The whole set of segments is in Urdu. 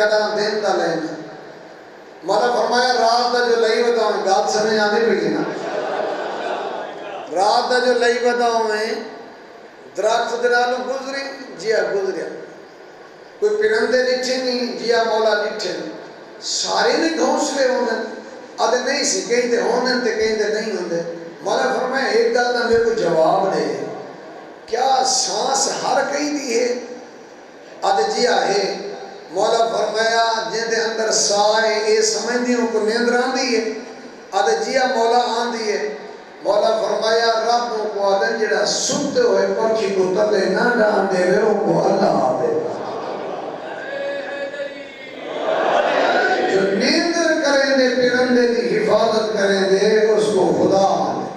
کڑا دین دا لینا مولا فرمایا رات دا جو لئی بتاؤں گات سمجھ آنے پہ نا رات دا جو لئی بتاؤں میں درخت دنالو گزری جیا گزریا کوئی پرندے نٹھے نہیں جیا مولا نٹھے سارے نے گھونسلے ہونے آدھے نہیں سی کہیں دے ہونے تے کہیں دے نہیں ہونے مولا فرمایا ایک گل نہ میرے کو جواب دے کیا سانس ہر کہیں دی ہے آدھے جیا ہے مولا فرمایا جن دے اندر سائے اے سمجھنیوں کو نیندر آن دی ہے آدھے جیا مولا آن دی ہے مولا فرمایا رب کو آدھن جڑا سنتے ہوئے پرچی کو تلے نہ ڈان دے وہ کو اللہ آدھے جو نیندر کریں دے پرندے دی حفاظت کریں دے اس کو خدا آدھے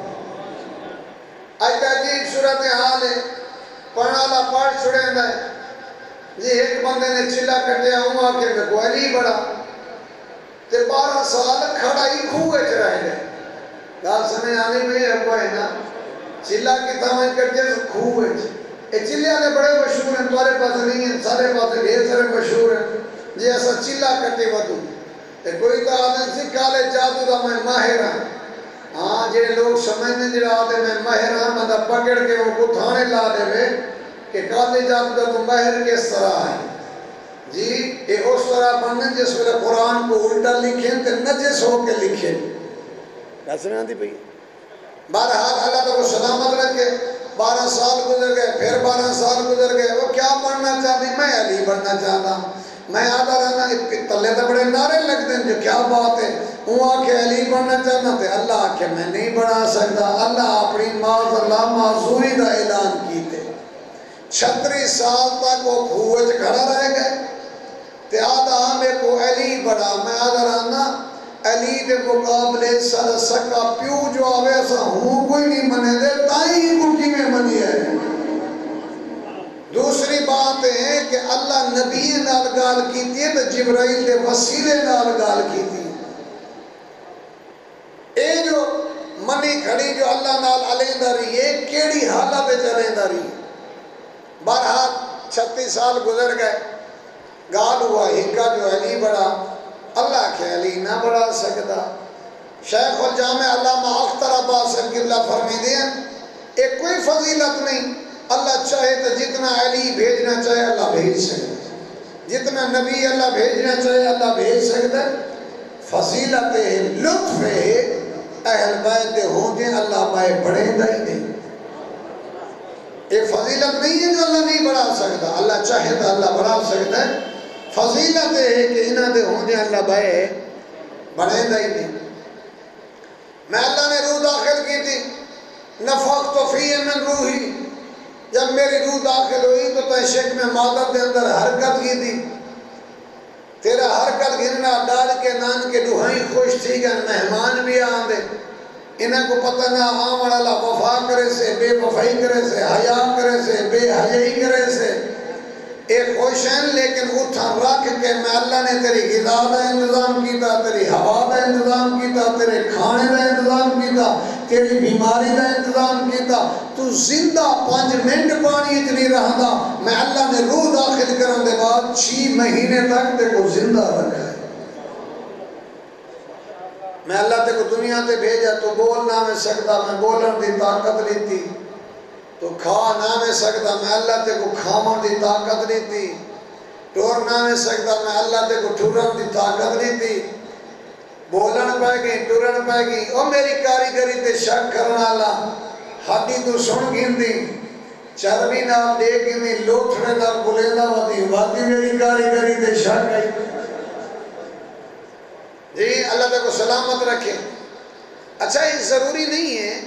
آج عجیب صورتحال ہے پڑھنا لا پاٹ چھڑیں دے یہ ایک بندے نے چلا کٹیا ہوں آکے میں کو علی بڑا تے 12 سال کھڑا ہی کھوئے چرائے گئے گال سمیں آنے میں ہے کوئی نا چلا کی تامن کٹیا تو کھوئے اے چلے آنے بڑے مشہور ہیں توارے پاس نہیں ہیں سارے پاس ڈھیر سارے مشہور ہیں جی ایسا چلا کٹے ودو تے کوئی تو آدھن سی کالے جادو دا میں ماہر ہاں ہاں جے لوگ سمجھنے جڑا آدھے میں ماہر ہاں بندہ پکڑ کے وہ کو تھانے لا دے میں کہ کالے جادو دا تو ماہر کس طرح ہے جی اے اس طرح بننے جس میں قرآن کو الٹا لکھیں تے نجس ہو کے لکھیں کیسے میں آتی پئی بہرحال اللہ تو کو سلامت رکھے 12 سال گزر گئے پھر 12 سال گزر گئے وہ کیا بننا چاہتی میں علی بننا چاہتا ہوں میں آدھا رہنا تلے تو بڑے نعرے لگتے ہیں جو کیا بات ہے وہ آکے علی بننا چاہتا تھے اللہ آکے میں نہیں بنا سکتا اللہ اپنی معاذ اللہ معذوری دا اعلان کیتے 36 سال تک وہ کھوچ کھڑا رہ گئے تے آدھا ہمیں کو علی بڑا میں آدھا رہنا علی دے مقابلے سر سکا پیو جو آوے ایسا ہوں کوئی نہیں منے دے تائیں کو کی میں منی ہے دوسری بات ہے کہ اللہ نبی نال گال کیتی ہے تو جبرائیل دے وسیلے نال گال کیتی ہے اے جو منی کھڑی جو اللہ نال علیہ داری ہے کیڑی حالت چلیں داری ہے بہرحال 36 سال گزر گئے گال ہوا ہکا جو علی بڑا اللہ کے علی نہ بڑھا سکتا شیخ الجامع علامہ اختر عباس اللہ فرمی دیں ایک کوئی فضیلت نہیں اللہ چاہے تو جتنا علی بھیجنا چاہے اللہ بھیج سکتا جتنا نبی اللہ بھیجنا چاہے اللہ بھیج سکتا فضیلت ہے لطف ہے اہل بیت ہوں دیں اللہ بائے بڑھیں دائی دیں ایک فضیلت نہیں ہے جو اللہ نہیں بڑھا سکتا اللہ چاہے تو اللہ بڑھا سکتا ہے فضیلت ہے کہ انہاں دے ہوندے اللہ بائے بڑھیں دائی دیں میں اللہ نے روح داخل کی تھی نفخت فی من روحی جب میری روح داخل ہوئی تو تحشک میں مادر دے اندر حرکت کی تھی تیرا حرکت گھرنا ڈال کے نان کے دہائیں خوش تھی کہ مہمان بھی آن دے انہیں کو پتہ نہ آمڑ اللہ وفا کرے سے بے وفائی کرے سے حیا کرے سے بے حیائی کرے سے ایک خوشین لیکن اتھا رکھ کے میں اللہ نے تیری غذا دا انتظام کیتا تیری ہوا دا انتظام کیتا تیرے کھانے دا انتظام کیتا تیری بیماری دا انتظام کیتا تو زندہ 5 منٹ پانی اتنی رہا میں اللہ نے روح داخل کرن دے بعد 6 مہینے تک تے کو زندہ رکھا ہے میں اللہ تے کو دنیا تے بھیجا تو بول نہ میں سکتا میں بولن دی طاقت لیتی تو کھا نہ میں سکتا میں اللہ تے کو کھاون دی طاقت لیتی ٹور نہ میں سکتا میں اللہ تے کو ٹورن دی طاقت لیتی بولن پائے گئی ٹورن پائے گئی او میری کاریگری تے شک کرنا اللہ ہڈی تو سن گن دی چربی نال دے گی لوٹھنے نال بلیندہ واتی میری کاریگری تے شک گئی جی اللہ تے کو سلامت رکھے اچھا یہ ضروری نہیں ہے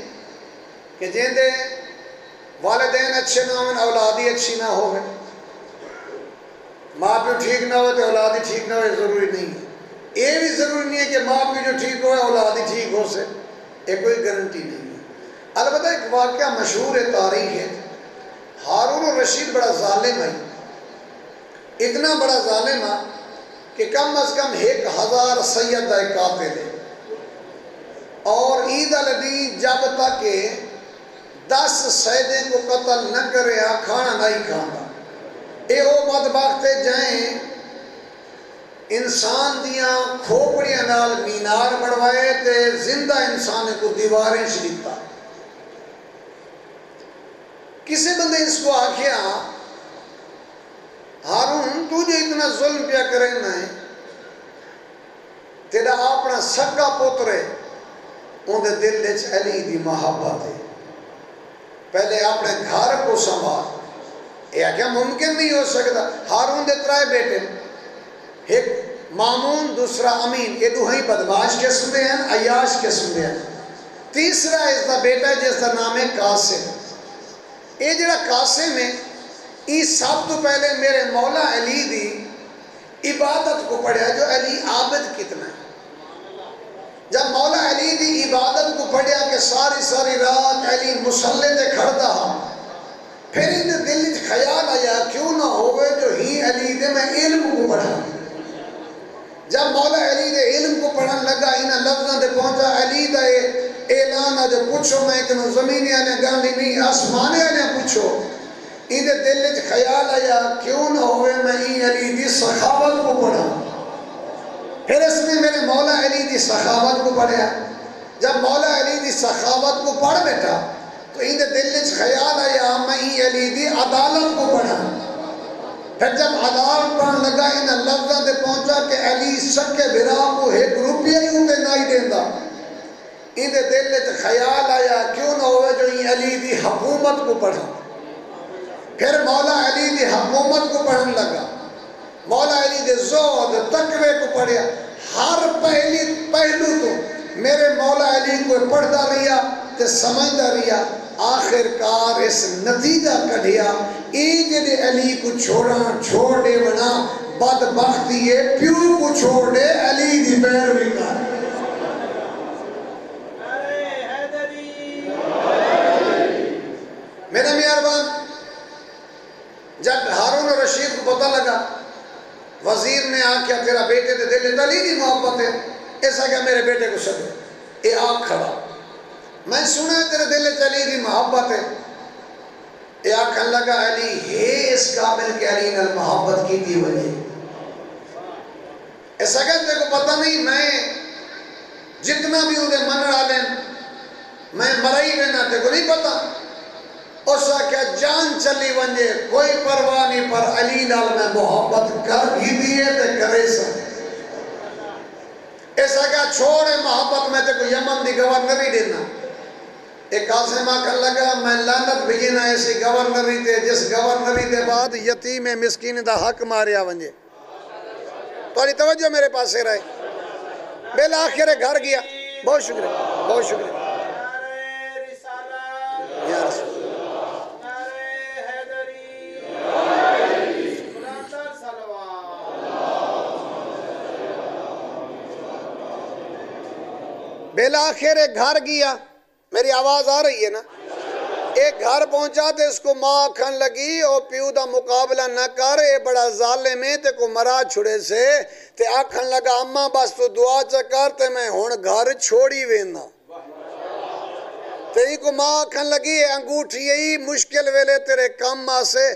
کہ جیندے والدین اچھے نہ ہوئے اولادی اچھی نہ ہوئے ماں پیو ٹھیک نہ ہوئے تو اولادی ٹھیک نہ ہوئے ضروری نہیں ہے یہ بھی ضروری نہیں ہے کہ ماں پیو جو ٹھیک ہوئے اولادی ٹھیک ہو سے یہ کوئی گارنٹی نہیں ہے البتہ ایک واقعہ مشہور تاریخ ہے ہارون الرشید بڑا ظالم ہے اتنا بڑا ظالم ہے کہ کم از کم 1000 سید دائے قاتل ہے اور عید الدی جب تک 10 سیدیں کو قتل نہ کرے کھانا نہیں کھانا اے او بدبخت جائیں انسان دیاں کھوپڑیاں نال مینار بڑھوائے تے زندہ انسان کو دیواریں شریتا. کسی بندے اس کو آکھیا ہارون تو جو اتنا ظلم پیا کرنا ہے تیرا اپنا سکا پوترے ان دے دل وچ علی دی محبت ہے. پہلے اپنے گھر کو سنبھال. یہ کیا ممکن نہیں ہو سکتا. ہارون دے ترائے بیٹے ایک مامون دوسرا امین. یہ دوہی بدماش قسم دے ہیں عیاش قسم دے ہیں. تیسرا اس دا بیٹا جس دا نام ہے قاسم. یہ جڑا قاسم ہے یہ سب تو پہلے میرے مولا علی دی عبادت کو پڑھیا جو علی عابد کتنا ہے. جب مولا علی دی عبادت کو پڑھیا کہ ساری رات علی مسلح تے کھڑتا ہاں پھر ان دل وچ خیال آیا کیوں نہ ہوئے جو ہی علی دے میں علم کو پڑھا. جب مولا علی دے علم کو پڑھن لگا انہاں لفظاں دے پہنچا علی دا اعلان ہے جو پوچھو میں کہ زمینی آنے گاندھی نہیں آسمانے آنے پوچھو. ان دے دل وچ خیال آیا کیوں نہ ہوئے میں علی دی سخاوت کو پڑھا. پھر اس نے میرے مولا علی دی سخاوت کو پڑھیا. جب مولا علی دی سخاوت کو پڑھ بیٹھا تو ان دے دل وچ خیال آیا میں علی دی عدالت کو پڑھا. پھر جب عدالت پڑھن لگا ان لفظاں دے پہنچا کہ علی سکے بھرا کو ایک روپیہ ہی ہوتے نہیں دیندا. ان دے دل وچ خیال آیا کیوں نہ ہوئے جو علی دی حکومت کو پڑھا. پھر مولا علی دی حکومت کو پڑھن لگا. مولا علی دے زہد تقوی کو پڑھیا. ہر پہلو تو میرے مولا علی کو پڑھتا رہیا تے سمجھتا رہیا. آخر کار اس نتیجہ کڑھیا جڑے علی کو چھوڑ دے بنا بدبختی ہے پیو کو چھوڑ دے علی دی پیروی کر. میرا مہربان جب ہارون رشید کو پتہ لگا وزیر نے آکھیا تیرا بیٹے دے دل علی دی محبت ہے ایسا کہ میرے بیٹے کو سدو. اے آنکھ کھڑا میں سنا ہے تیرے دل علی دی محبت ہے. اے آنکھن لگا علی ہے اس قابل کہ علی نے محبت کی دی وجہ. ایسا کہ تیرے کو پتہ نہیں میں جتنا بھی انہیں من رہا میں مرائی رہنا تیرے کو نہیں پتہ. اسا کیا جان چلی ونجے کوئی پرواہ نہیں پر علی نال میں محبت کر بھی دیئے تے کرے سا. ایسا کیا چھوڑے محبت میں تے کو یمن دی گورنری دینا. ایک قاسم آکھن لگا میں لعنت بھیجنا ایسی گورنری تے جس گورنری دے بعد یتیم مسکین دا حق ماریا ونجے. توڑی توجہ میرے پاس سے رہے. بالآخر گھر گیا. بہت شکریہ بہت شکریہ یا رسول. بالآخر ایک گھر گیا. میری آواز آ رہی ہے نا. ایک گھر پہنچا تے اس کو ماں کھن لگی او پیو دا مقابلہ نہ کر اے بڑا ظالم ہے تے کو مرا چھڑے سے تے آکھن لگا اماں بس تو دعا چکر تے میں ہون گھر چھوڑی وینا. تے ہی کو ماں کھن لگی اے انگوٹھی یہی مشکل ویلے تیرے کم آسے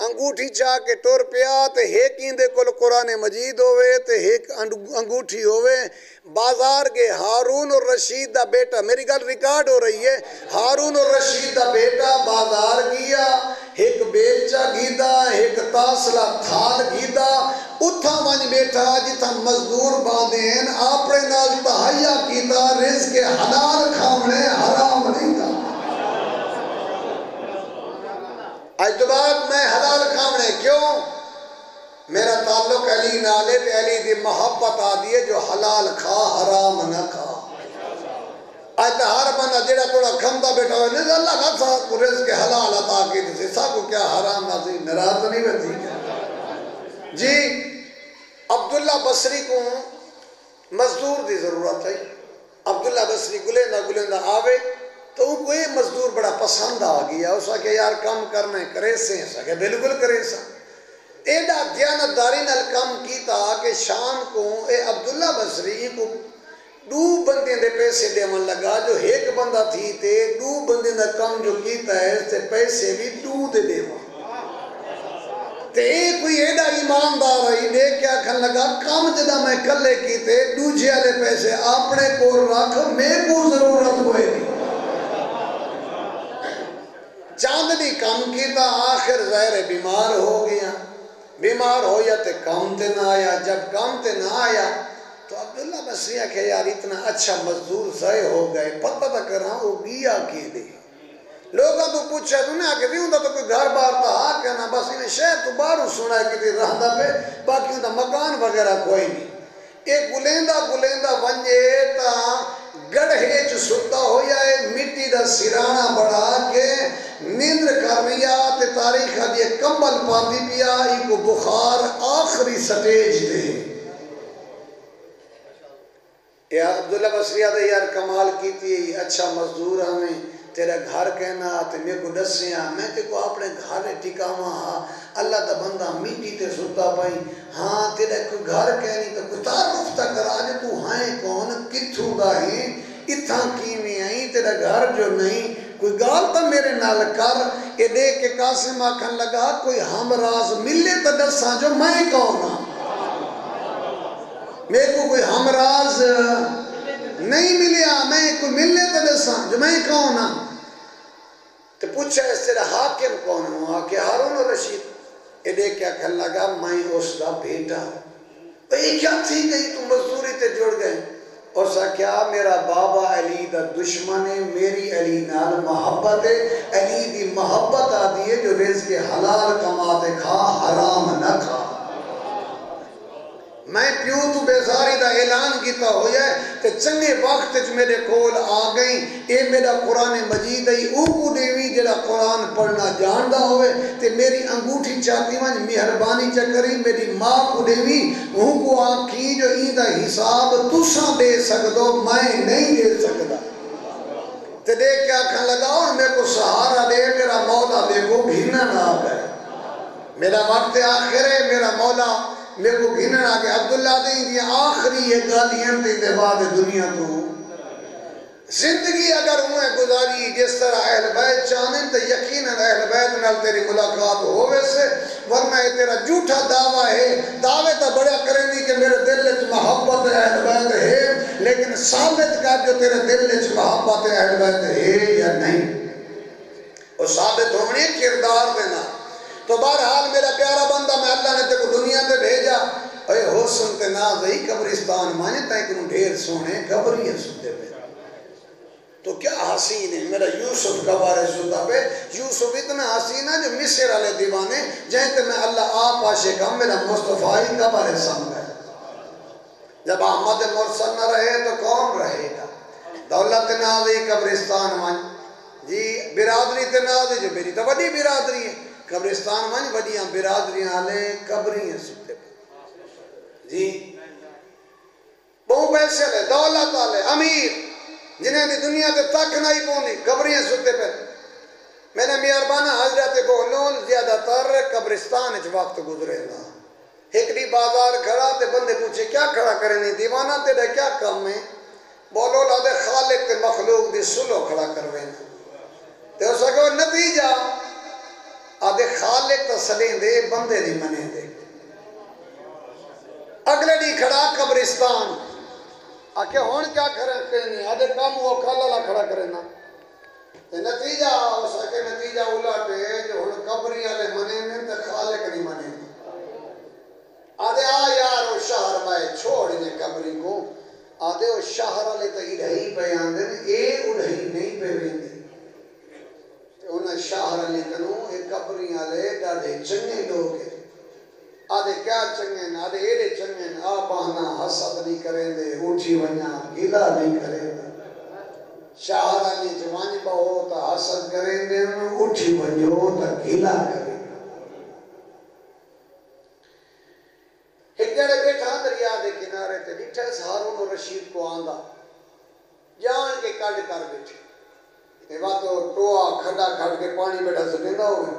انگوٹھی چاہ کے ٹور پیا تے ایک اندے کل قرآن مجید ہوئے تے ایک انگوٹھی ہوئے. بازار کے ہارون الرشید دا بیٹا میری گل ریکارڈ ہو رہی ہے. ہارون الرشید دا بیٹا بازار گیا ایک بیلچا گیدا ایک تاسلا تھال گیدا اتھا ونج بیٹھا جتھا مزدور باندھے ہیں اپنے نال تہیا کیتا رزق حلال کھاونے حرام نہیں تھا. آج تو بعد میں حلال کھاونے کیوں میرا تعلق علی نالے تے علی دی محبت آدھی ہے جو حلال کھا حرام نہ کھا. آج تو ہر بندہ جڑا توڑا کھمتا بیٹھا ہوئے نہیں اللہ نہ تھا کو رزق حلال عطا کی تھی سب کو کیا حرام نہ تھی نراز نہیں ہوتی. جی عبداللہ بصری کو مزدور دی ضرورت ہے. عبداللہ بصری گلیندہ آوے تو ان کو یہ مزدور بڑا پسند آ گیا. اس کہ یار کم کرنے کرے سے ایسا کہ بالکل کرے سا. ایڈا دیانتداری نال کم کیتا کہ شام کو اے عبداللہ بصری کو دو بندے دے پیسے دیون لگا جو ایک بندہ تھی تے دو بندے دا کم جو کیتا ہے تے پیسے بھی دو دے دیون. تے کوئی ایڈا ایماندار ہے دیکھ کے آکھن لگا کام جدا میں کلے کیتے دوجے والے پیسے اپنے کو رکھ میں کو ضرورت ہوئے نہیں چاندنی کام کیتا آخر ظاہر بیمار ہو گیا بیمار ہو یا تے کام تے نہ آیا جب کام تے نہ آیا تو عبداللہ بصری کہ یار اتنا اچھا مزدور ضائع ہو گئے پتہ تک رہا وہ گیا کی دے لوگاں تو پوچھا تو نے آکے بھی ہوں تو کوئی گھر بار تا ہاں کہنا بس انہیں شہر تو باروں سنا ہے کہ رہا پہ باقی ہوں مکان وغیرہ کوئی نہیں ایک گلیندہ ونجے تا گڑھے جو ستا ہو یا مٹی دا سرانہ بڑھا کے نیندر کر رہیا تے تاریخ دیئے کمبل پاندی پیا ایک بخار آخری سٹیج دے یا عبداللہ بصری دے یار کمال کیتی ہے اچھا مزدور ہمیں تیرا گھر کہنا تے میرے کو دسیاں میں تے کو اپنے گھر ٹکاواں ہاں اللہ دا بندہ مٹی تے ستا پائی ہاں تیرا کوئی گھر کہنی تو کوئی تعارف تا کرا جے تو ہائیں کون کتھوں دا ہی اتھاں کیویں آئی تیرا گھر جو نہیں کوئی گال تا میرے نال کر یہ دیکھ کے قاسم آکھن لگا کوئی ہم راز ملے تا دساں جو میں کون ہاں میرے کو کوئی ہم راز نہیں ملیا میں کوئی ملنے تو دساں جو میں کون ہاں تو پوچھا اس تیرا حاکم کون ہوں کہ ہارون رشید یہ دیکھ کیا کہنے لگا میں اس دا بیٹا یہ کیا تھی گئی تم مزدوری تے جڑ گئے اور سا کیا میرا بابا علی دا دشمن ہے میری علی نال محبت ہے علی دی محبت آدھی ہے جو رزق حلال کماتے کھا حرام نہ کھا میں پیوں تو بیزاری دا اعلان کیتا ہو جائے کہ چنگے وقت جو میرے کول آ گئیں اے میرا قرآن مجید ہے او کو دیوی جڑا قرآن پڑھنا جاندہ ہوئے تے میری انگوٹھی چاہتی ہوں مہربانی چکری میری ماں کو دیوی وہ کو آنکھی جو ایدہ حساب تساں دے سکدو میں نہیں دے سکدا تے دیکھ کے آنکھن لگا اور میرے کو سہارا دے میرا مولا میرے کو گھرنا نہ آ گئے میرا وقت آخر ہے میرا مولا میرے کو گھنن آگے عبداللہ دیں یہ آخری یہ گالیاں دیں دے بعد دنیا تو زندگی اگر ہوئے گزاری جس طرح اہل بیت چاہیں تو یقیناً اہل بیت نال تیری ملاقات ہوئے سے ورنہ یہ تیرا جھوٹا دعویٰ ہے دعوے تو بڑا کریں دی کہ میرے دل لچ محبت اہل بیت ہے لیکن ثابت کر جو تیرے دل لچ محبت اہل بیت ہے یا نہیں اور ثابت ہونے کردار دینا تو بہرحال میرا پیارا بندہ میں اللہ نے تیرے کو دنیا تے بھیجا اے حسن تے نازئی قبرستان مانے تائیں کنوں ڈھیر سونے قبریاں ستے پہ تو کیا حسین ہے میرا یوسف کا بارے ستا پہ یوسف اتنا حسین ہے جو مصر علیہ دیوانے جہاں تے میں اللہ آپ عاشق ہم میرا مصطفی کا بارے سمجھا جب احمد مرسل نہ رہے تو کون رہے گا دولت نازئی قبرستان مان جی برادری تے نازئی جو میری تو بڑی برادری ہے قبرستان مان بڑیاں برادریاں آلے قبریاں سکتے پہ جی بہت پیسے لے دولت آلے امیر جنہیں دی دنیا تے تک نہیں پونی قبریاں سکتے پہ میں نے میاربانہ حضرت بولون زیادہ تر قبرستان اچھ وقت گزرے نا ہکڑی بازار کھڑا تے بندے پوچھے کیا کھڑا کریں نہیں دیوانہ تیرے کیا کم ہے بولون آدھے خالق تے مخلوق دی سلو کھڑا کرویں تے اس کا نتیجہ آدھے خالق تا سلیں دے بندے دی منے دے اگلے دی کھڑا قبرستان آکے ہون کیا کریں آدھے کام وہ کھالا کھڑا کریں نا نتیجہ ہو سکے نتیجہ اُلاٹے جو ہون قبری آلے منے میں تے خالق نہیں منے آدھے آ یار وہ شہر بائے چھوڑ انہیں قبری کو آدھے وہ شہر آلے تا اڑھائی پہ آندھے اے اڑھائی نہیں پہ ویندے انہیں شہر علی کنوں ایک قبری آلے ڈاڑے چنگے لوگ ہیں آدھے کیا چنگے ہیں آدھے ایرے چنگے ہیں آپ آنا حسد نہیں کریں دے اٹھی ونیا گلا نہیں کریں دے شہر علی جوانی بہو تا حسد کریں دے اٹھی ونیو تا گلا کریں دے ایک جڑے بیٹھا دریا دے کنارے تے بیٹھا اس ہارون رشید کو آندھا جان کے کڑ کر بیٹھے ایوہ تو ٹوہ کھڑا کھڑ کے پانی بیٹھا سکندہ ہوئے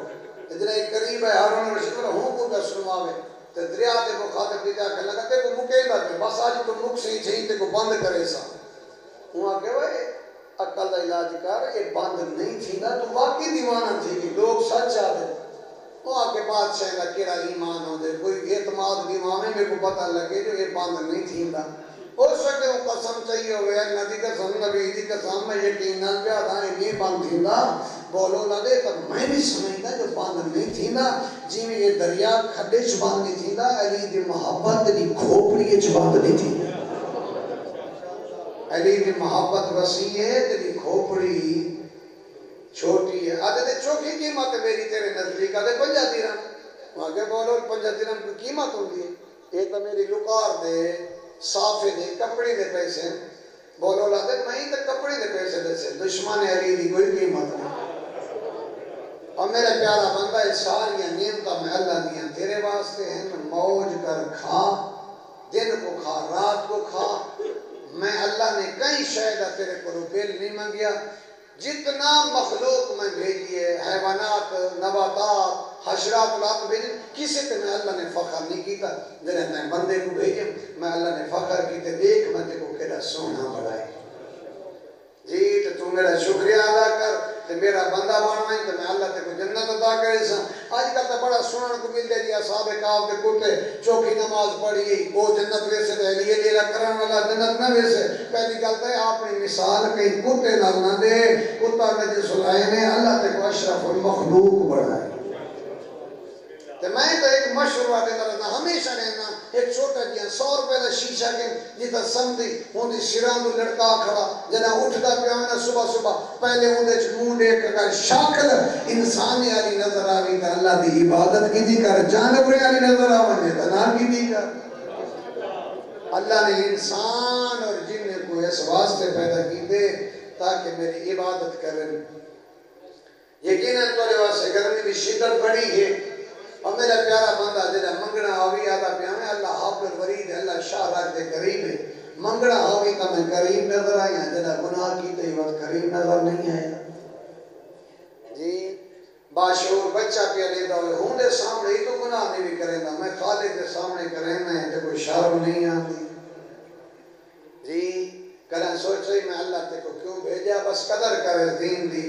اتنا ایک قریب ہے ہارون رشید اللہ ہوں کو دس سنواوے تے دریا دے مخاطب دیتا کہ لگا تے کو مکے نہ دے بس آج تو مک سے ہی چھئی تے کو بند کرے سا وہاں کہ وہ عقل دا علاج کر یہ بند نہیں تھی نا تو واقعی دیوانہ تھی کہ لوگ سچ آدھے وہ آ کے بادشاہ کا کیڑا ایمان ہو دے کوئی اعتماد بھی ماں میں میرے کو پتہ لگے جو یہ بند نہیں تھی دا ہو سکے وہ قسم چاہیے ہوئے اللہ دی قسم نبی دی قسم میں یقین نہ پیا تھا یہ بند تھی دا بولو لگے تو میں بھی سمجھتا جو بند نہیں تھی دا جی میں یہ دریا کھڈے چبان نہیں تھی دا علی دی محبت دی کھوپڑی چبان نہیں تھی علی دی محبت وسیع ہے تیری کھوپڑی چھوٹی ہے آدھے دے چوکی قیمت میری تیرے نزدیک آدھے 50 درہم وہاں کے بولو 50 درہم کی قیمت ہوندی ہے یہ تو میری لکار دے صافے دے کپڑی دے پیسے بولو لاتے میں ہی تو کپڑی دے پیسے دے سے دشمن علی دی کوئی قیمت نہیں اور میرے پیارا بندہ یہ ساری نعمتیں میں اللہ دیا تیرے واسطے ہیں موج کر کھا دن کو کھا رات کو کھا میں اللہ نے کئی شاید تیرے کو بیل نہیں منگیا جتنا مخلوق میں بھیجیے حیوانات نباتات حشرات اولاد بھیجیں کسی تے میں اللہ نے فخر نہیں کیتا جنہیں میں بندے کو بھیجیں میں اللہ نے فخر کیتے دیکھ میں تے کو کیڑا سونا بڑھائے جی تو میرا شکریہ ادا کر تے میرا بندہ بنوائیں تو میں اللہ تے کو جنت عطا کرے سا آج کل تو بڑا سنن کو مل دے جی اصحاب کہف کے کتے چوکی نماز پڑھی وہ جنت ویسے تے لیے لیلا کرن والا جنت نہ ویسے پہلی گل تے اپنی مثال کہیں کتے نہ دے کتا نجس لائے نے اللہ تے کو اشرف المخلوق بڑھائے تو میں تو ایک مشہور آتے کرنا ہمیشہ رہنا ایک چھوٹا جیاں 100 روپے دا شیشہ کے جیتا سمدھی ہوندی سیران دو لڑکا کھڑا جنہ اٹھتا پیانا صبح صبح پہلے ہوندے منہ دیکھ کر شاکل انسانی علی نظر آوی تا اللہ دی عبادت کی دی کر جانور علی نظر آوی تا نار کی دی کر اللہ نے انسان اور جن کو اس واسطے پیدا کی دے تاکہ میری عبادت کریں یقیناً تو واسطے گرمی بھی شدت بڑی ہے اور میرا پیارا بندہ جنہ منگنا ہوئی آدھا پیامے اللہ حافظ ورید ہے اللہ شاہ راک دے قریب ہے منگنا ہوئی تو میں قریب نظر آیا جنہ گناہ کی تو یہ وقت قریب نظر نہیں آیا جی باشعور بچہ پہ لیتا ہوئے ہوں دے سامنے ہی تو گناہ نہیں بھی کریں گا میں خالق دے سامنے کریں میں تو کوئی شرم نہیں آتی جی کلن سوچ رہی میں اللہ تے کو کیوں بھیجا بس قدر کرے دین دی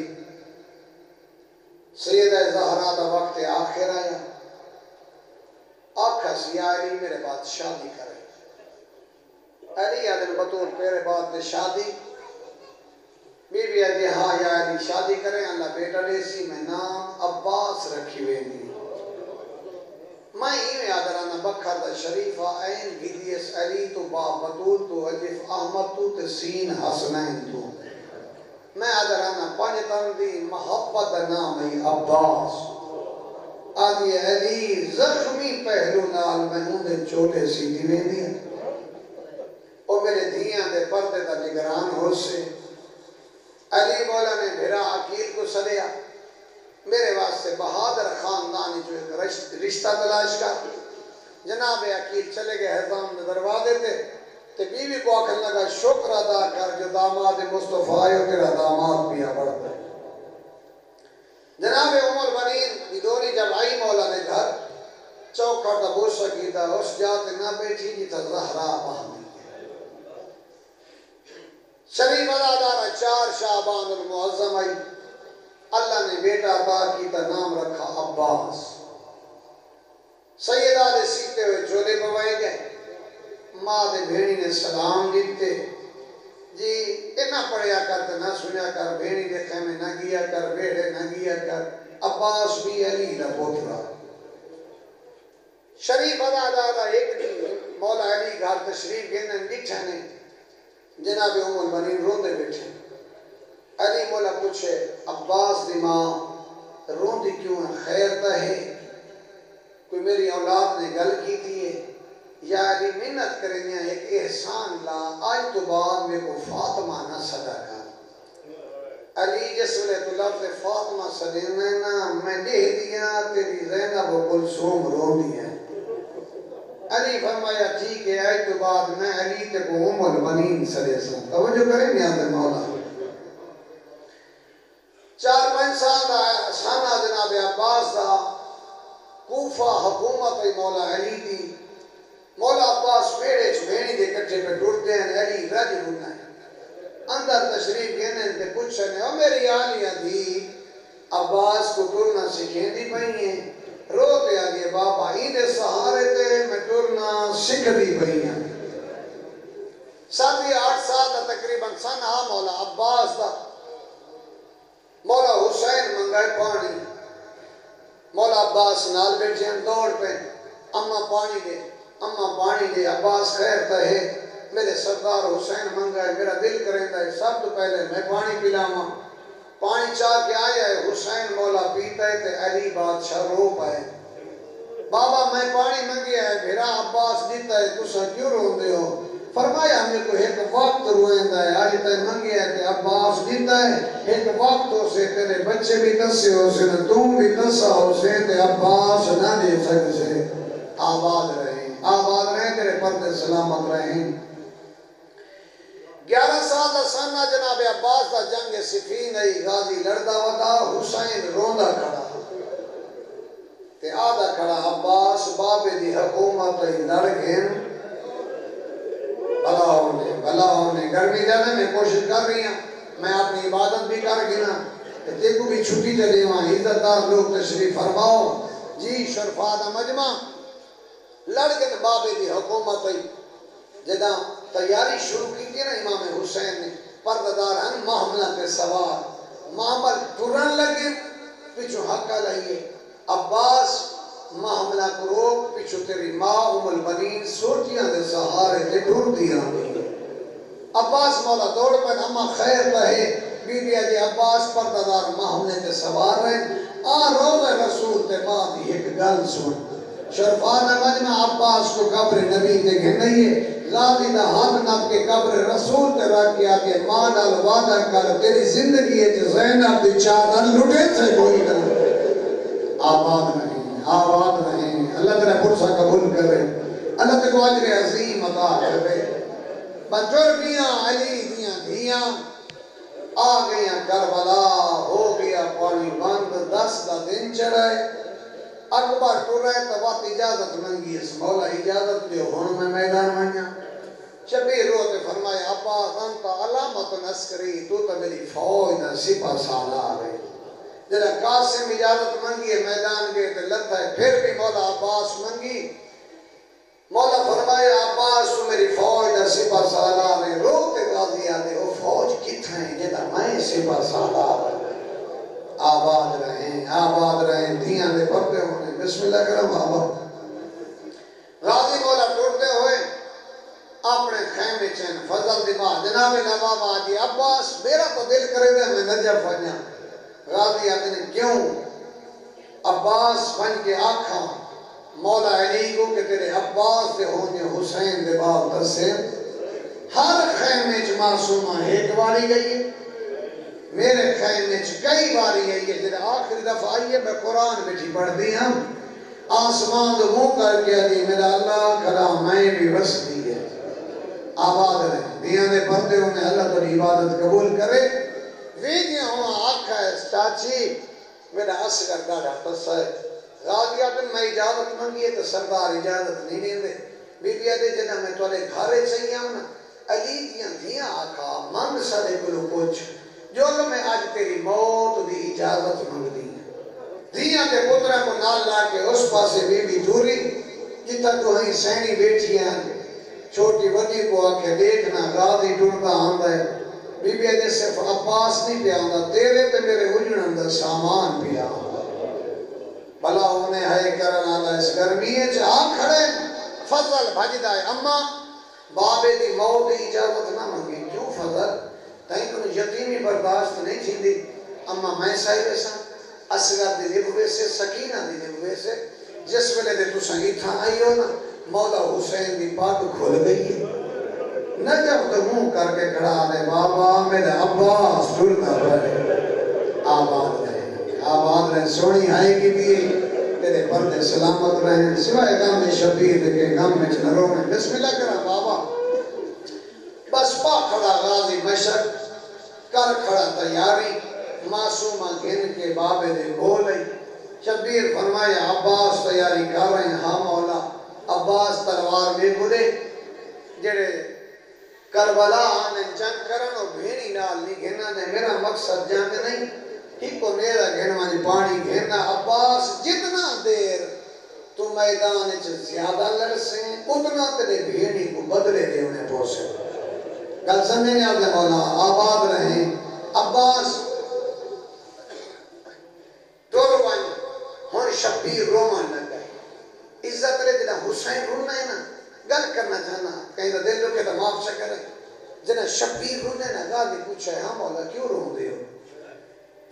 سیدہ زہرا دا وقت آخر آیا آکھا سیا علی میرے بعد شادی کرے علی آدھن بطور پیرے بعد شادی بی بی آدھی ہاں یا علی شادی کریں اللہ بیٹا لیسی میں نام عباس رکھی ہوئے نہیں میں ہی آدھر آنا بکھر دا شریفہ این گیدیس علی تو با بطول تو عجف احمد تو تسین حسنین تو میں آدھر آنا پانچتن دی محبت نامی عباس آدھی علی زخمی پہلو نال میں ہوں دے چولے سی دیوے دیا اور میرے دھیاں دے پردے دا نگران ہو سے علی مولا نے بھیرا عقیل کو سلیا میرے واسطے بہادر خاندانی جو ایک رشتہ تلاش کا جناب عقیل چلے گئے حضام نے دروازے تھے تے بیوی کو آکھن لگا شکر ادا کر جو داماد مصطفیٰ آئے تیرا داماد پیا بڑھتا ہے جناب عمر بنین بیدوری جب آئی مولا نے گھر چوکھا تا بوشا کی تا اس جاتے نہ بیٹھی جی تا زہرا باہمی شریف ادادارہ 4 شعبان المعظم آئی اللہ نے بیٹا عطا کی تا نام رکھا عباس سیدہ نے سیتے ہوئے چولے پوائے گئے ماں دے بھیڑی نے سلام دیتے جی نہ پڑھیا کر نہ سنیا کر بھیڑی دے خیمے نہ گیا کر بیڑے نہ گیا کر عباس بھی علی نہ پوترا شریف ادادارہ ایک دن مولا علی گھر تشریف گھنن بٹھنے جناب عمر بنین روندے بیٹھے علی مولا پوچھے عباس دی ماں روندی کیوں ہے خیر تا ہے کوئی میری اولاد نے گل کی تھی ہے یا علی منت کریں ایک احسان لا آج تو بعد میں کو فاطمہ نہ صدا کر علی جس ویلے تو لفظ فاطمہ صدینے نا میں دے دیا تیری زینب و کلثوم رو دیا علی فرمایا ٹھیک ہے آج تو بعد میں علی تے کو عمر بنین صدی سن توجہ کریں نیاز مولا 4-5 سال آیا سانہ جناب عباس دا کوفہ حکومت مولا علی دی مولا عباس پیڑے چھوڑی دے کٹھے پہ ڈرتے ہیں علی رج ہونا ہے اندر تشریف گھنے تے پوچھنے اور میری آلیاں دی عباس کو ٹرنا سکھیں دی پہی ہیں روتے آگے بابا ایدے سہارے تے میں ٹرنا سکھ دی بھئیاں 7-8 سال دا تقریباً سن آ مولا عباس دا مولا حسین منگائے پانی مولا عباس نال بیٹھے ہیں دوڑ پہ اماں پانی دے عباس خیر تا ہے میرے سردار حسین منگائے میرا دل کریں دا ہے سب تو پہلے میں پانی پلاما پانی چاہ کے آیا ہے حسین مولا پیتا ہے تے علی بادشاہ رو پائے بابا میں پانی منگیا ہے بھیرا عباس دیتا ہے تُسا کیوں رو دے ہو فرمایا ہمیں کو ایک وقت روئندہ ہے آج تے منگیا ہے تے عباس دیتا ہے ایک وقت ہو سے تیرے بچے بھی تسے ہو سے تم بھی تسا ہو سے تے عباس نہ دے سکتے سے آباد رہیں تیرے پردے سلامت رہیں 11 سال دا سنہ جناب عباس دا جنگ صفین ہے غازی لڑدا ودا حسین روندا کھڑا تے آدھا کھڑا عباس بابے دی حکومت لڑ گئن بھلا ہونے گرمی جانے میں کوشش کر رہی ہیں میں اپنی عبادت بھی کر گنا تے کو بھی چھٹی چلے وہاں عزت دار لوگ تشریف فرماؤ جی شرفا دا مجمع لڑ گئن بابے دی حکومت جدہ تیاری شروع کی تھی نا امام حسین نے پرددار ہن محملہ پہ سوار محمل ٹرن لگے پیچھو حقہ لائیے عباس محملہ کو روک پیچھو تیری ماں البنین سوٹیاں دے سہارے تے ڈھور دیا عباس مولا دوڑ پہ اما خیر رہے بی بی جی عباس پرددار محملے تے سوار رہے روز رسول تے ماں دی ایک گل سن شرفان مجمع عباس کو قبر نبی تے گھنائیے غازی دا ہاتھ نب کے قبر رسول تے رکھ کے آگے ماں نال وعدہ کر تیری زندگی ہے جو زینب دی چادر لٹے سے کوئی نہ آباد نہیں اللہ تیرا پرسہ قبول کرے اللہ تیرے کو عجر عظیم عطا کرے بزرگیاں علی دیاں دھیاں آ گئیاں کربلا ہو گیا پانی بند 10 دا دن چڑھائے اکبر ٹور رہے تو وقت اجازت منگی اس مولا اجازت دیو ہون میں میدان مانیا شبیر روتے فرمایا عباس انتا علامت نسکری تو میری فوج دا سپہ سالار ہے جنہا قاسم اجازت منگی ہے میدان گئے تو لتا ہے پھر بھی مولا عباس منگی مولا فرمایا عباس تو میری فوج دا سپہ سالار ہے روتے غازی آدھے وہ فوج کتھا ہے جنہا میں سپہ سالار ہے آباد رہیں دھیاں دے پردے ہونے بسم اللہ کرم بابا غازی مولا ٹوٹتے ہوئے اپنے خیمے چین فضل دماغ جناب نواب آجی عباس میرا تو دل کرے دے میں نجف بنیا غازی آدھنے کیوں عباس بن کے آکھا مولا علی کو کہ تیرے عباس دے ہونے حسین دے باب تسے ہر خیمے چ معصومہ ایک باری گئی ہے میرے خیمے چ کئی باری ہے یہ جنہیں آخری دفعہ آئیے میں قرآن بیٹھی پڑھ دی ہم آسمان دو منہ کر کے دی میرا اللہ کلام میں بھی بس دی ہے آباد رہے دیاں دے پردے انہیں اللہ تری عبادت قبول کرے ویدیاں ہوں آکھا ہے چاچی میرا اصغر گاڑا پسا ہے غازی آدم میں اجازت منگی ہے تو سردار اجازت نہیں دیں دے بی بی آدھے جنہ میں تولے گھارے چاہیے ہوں نا علی دیاں آکھا من سدے کلو پوچھ جو کہ میں آج تیری موت دی اجازت مانگ دی دیاں تے پترہ کو نال لا کے اس پاسے بی بی جوری جتا تو ہی سینی بیٹھی ہیں چھوٹی وڈی کو آکے دیکھنا غازی ڈھونڈا آندہ ہے بی بی ایدے صرف عباس نہیں پیا آندہ تیرے تے میرے اجڑ اندر سامان پیا آندہ بھلا انہیں ہے کرنا اللہ اس گرمیے چاہ کھڑے فضل بھجدہ ہے اما بابے دی موت دی اجازت نہ مانگی کیوں فضل تائیں کنو یتیمی برداشت نہیں تھی دی اما میں صاحب سا اصغر دی ہوئے سے سکینہ دی ہوئے سے جس ویلے دے تو سنگیت تھا آئی ہو نا مولا حسین دی پاک کھول گئی ہے نہ جب تو منہ کر کے کھڑا دے بابا میرے عباس ٹھولتا رہے آباد رہے سونی آئے کی بھی تیرے پردے سلامت رہے سوائے غم شبیر کے غم میں چنروں میں بسم اللہ کرا بابا بس پا کھڑا غازی مشک کر کھڑا تیاری معصومہ گھن کے بابے دے بولے شبیر فرمایا عباس تیاری کر رہے ہیں ہاں مولا عباس تلوار میں بلے جڑے کربلا آنے جنگ کرن اور بھیری نال نہیں گھنا دے میرا مقصد جنگ نہیں ایک کو نیرہ گھن وانی پانی گھننا عباس جتنا دیر تو میدان زیادہ لڑسیں اتنا تیرے بھیڑی کو بدلے دے انہیں پوسے گل سمجھے نہیں آگے مولا آباد رہیں عباس ٹولو وانی ہون شبیر رومان لگ گئے عزت لے جنہ حسین رونا ہے نا گل کرنا چاہنا کہیں تو دل لو کہ تو معاف شکر ہے جنہ شبیر رونے نا گالی پوچھا ہے ہاں مولا کیوں رون دے ہو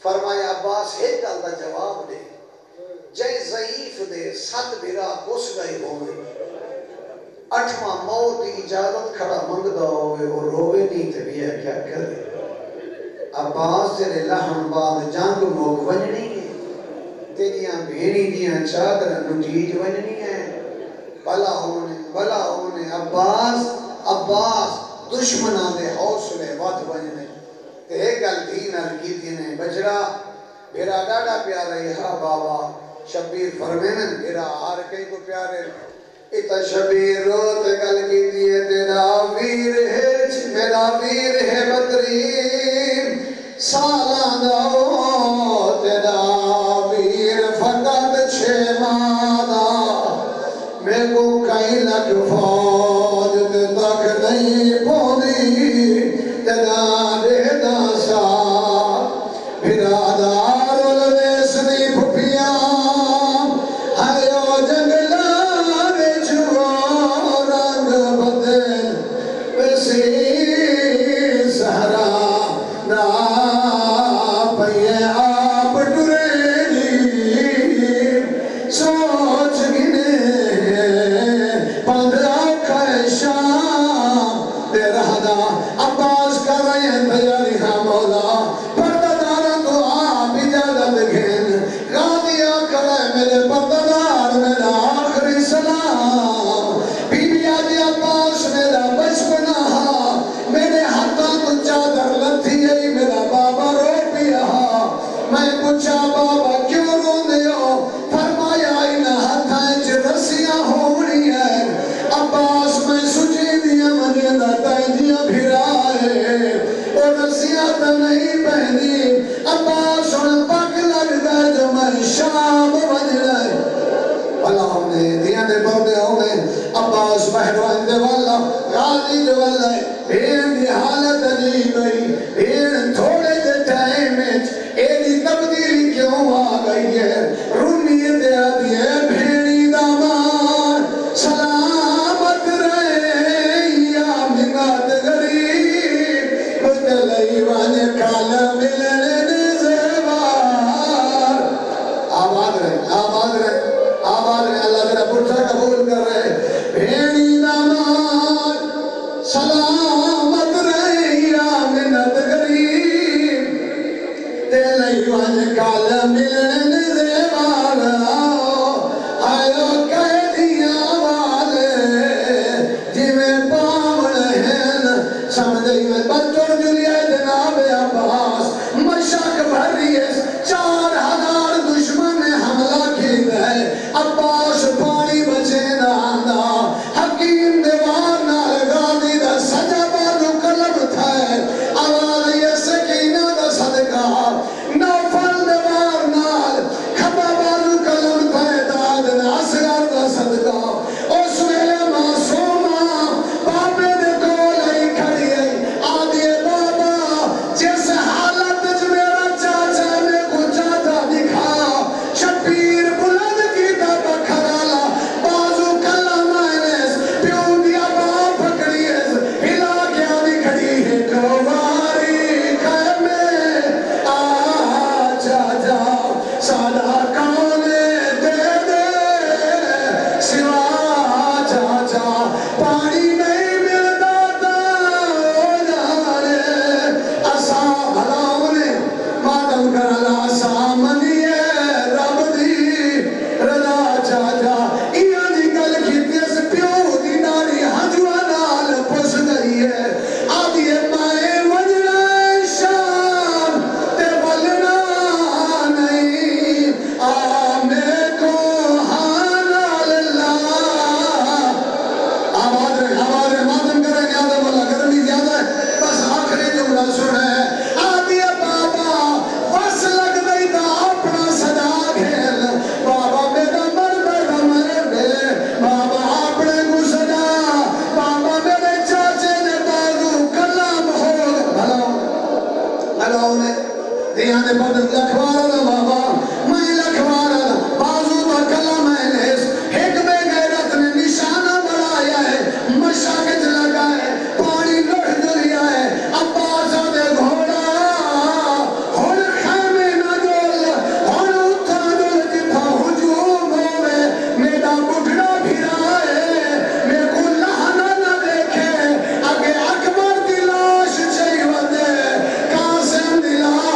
فرمایا عباس ایک گل دا جواب دے جائے ضعیف دے سات بیرا پوس گئے ہوئے اٹھواں موت کی اجازت کھڑا منگ دا ہوئے اور روے نہیں تے بھی ہے کیا کرے عباس تیرے لہن بعد جانگ موگ ونجنی ہے تیریاں بھیڑی دیاں چادر نٹیج ونجنی ہے بلا ہونے عباس دشمنہ دے حوصلے وات ونجنے تے ایک گل دین کی دینے بجرا میرا ڈاڈا پیارا ہے ہاں بابا شبیر فرمینن میرا ہر کئی کو پیارے اتا شبیر روت گل کی دیئے تیرا ویر ہے میرا ویر ہے بدرین سالان داؤ تیرا ویر فقط 6 مادا میں کو کئی لکھ فوج تے تک نہیں پوندی تیرا دے داسا برادار الویسنی پھپیاں ہائیو جنگلہ ویچو رنگ بدل ویسی سہرا نا پہیے آپ ٹریڈی سوچ گنے پندرہ خیشاں دے رہا دا عباس کر رہے ہیں تیاری ہاں مولا میرے پردار میرا آخری سلام بی بی آجی عباس میرا بچپنا میرے ہاتھاں تو چادر لتھی ہے میرا بابا رو پیا میں پوچھا بابا کیوں رو دیو فرمایا انہا ہاتھاں چھ رسیاں ہونی ہے عباس میں سجی دیا مجھے تینجیاں بھرائے اور رسیاں تو نہیں پہنی عباس انہیں پاک لگ گئے جو میں شام بھلا ہونے دیاں دے بردے ہونے عباس بہروان دے والا غازی دے والا بھیڑ دی حالت عجیب گئی بھیڑ تھوڑے دے ٹائم ایڈی تبدیلی کیوں آ گئی ہے رومی دے آدھی ہے بھیڑی دامان سلامت رہے یا منگات غریب بدلئی وانے کالا ملنے زیوار آباد رہے اللہ تیرا پٹھا قبول کر رہے بھیڑی دامان سلامت رہے یا منت غریب تیلئی وان کال ملن زیوار آئیو قیدیاں والے جی میں پاون ہیں سمجھئی میں بچوں جلیے جناب عباس مشک بھری ہے 4000 دشمن نے حملہ کی ہے عباس پانی بچے نانا حکیم دیوار نال غازی دا سجا بازو قلب تھا آواز یہ سکینہ دا صدقہ نوفل دیوار نال کھبا بازو قلب تھا داد ناصر دا صدقہ اس ویلے معصومہ بابے دے کول آئی کھڑی آئی آدھی بابا جس حالت جو میرا چاچا میں کو چاچا دکھا شبیر بلند کی دابا کھرالا بازو کلا مائنس پیوں دیا باپ پکڑی ہے ہلا کیا دکھڑی ہے کواری خیمے آجا جا سادا کانے دے دے سوا جا جا پانی نہیں ملتا تا ہو جانے اسا بھلاؤنے مادم کرالا سامنی ہے رب دی رضا چاچا ایاں جی گل کیتی اس پیو دی ناری ہنجوا نال پس گئی ہے آدھی مائے وجنا شام تے بلنا نہیں آمے کو حال اللہ آباد رہے دیاں دے بدن لکھوارا دا بابا میں لکھوارا دا بازو دا کلا میں نیس ایک بے غیرت نے نشانہ بڑھایا ہے مشاکت لگا ہے پانی لڑ دلیا ہے عباس دے گھوڑا ہون خیمے نہ جول ہون اتھا جول جتھا ہجوم ہوئے میرا بڑھڑا پھرا ہے میں کو لہنا نہ دیکھے اگے اکبر دی لاش چاہی ودے قاسم دی لاش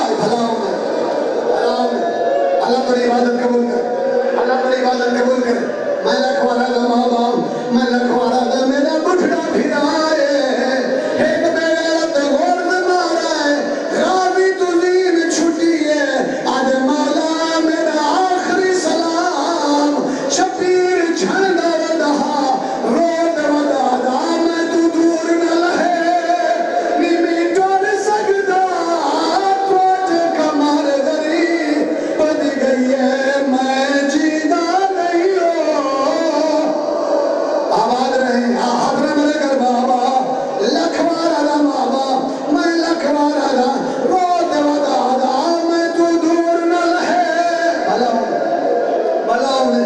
اللہ تیری عبادت قبول کر اللہ تیری عبادت قبول کر میں لکھوارا دا بابا میں لکھوارا دا میرا بڑھڑا پھرا ہے ایک بے غیرت غورد مارا ہے راوی تو دین چھٹی ہے آج مولا میرا آخری سلام شبیر جھنڈا ودہا رود ودادا میں تو دور نہ لہے نیمی ٹور سکتا کوٹ کمار غریب بد گئی ہے میں جیدہ نہیں ہو آباد رہے حضر ملے کر بابا لکھوارا دا بابا میں لکھوارا دا رود ودادا میں تو دور نہ لہے بلاؤ نے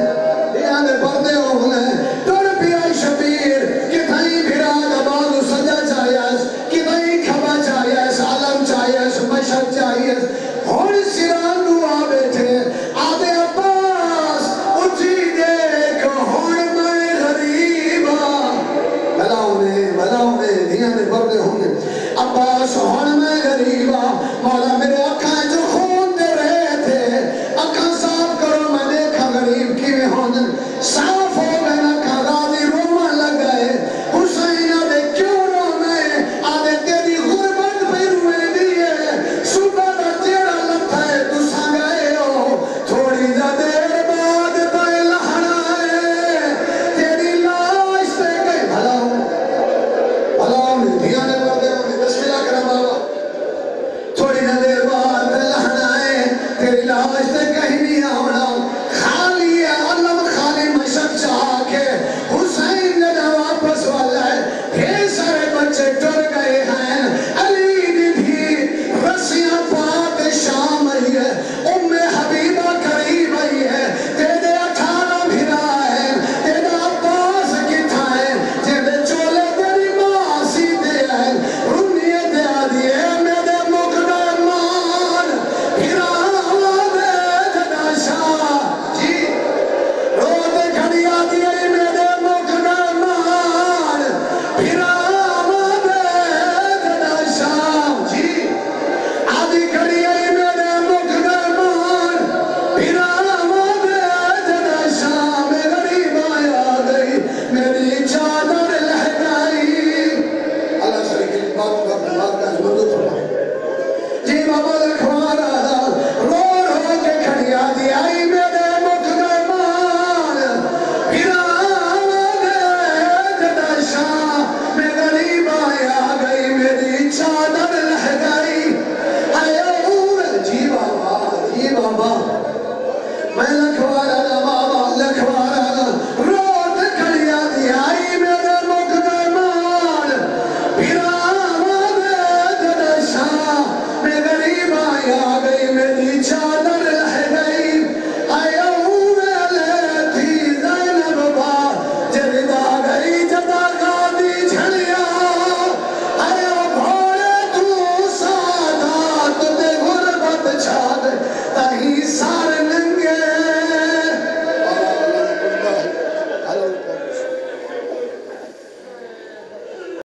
دیاں دے پردے ہونے ٹر پیائی شبیر کتھائی بھرا دا بازو سجا چاہیس کتھائی کھبا چاہیس علم چاہیس مشہد چاہیس ہون سران دعا بیٹھے آدھے عباس اٹھی دیکھ ہون میں غریبا بلاؤ نے دیاں دے پردے ہونے عباس ہون میں غریبا مولا میرے اکھائیں جو خون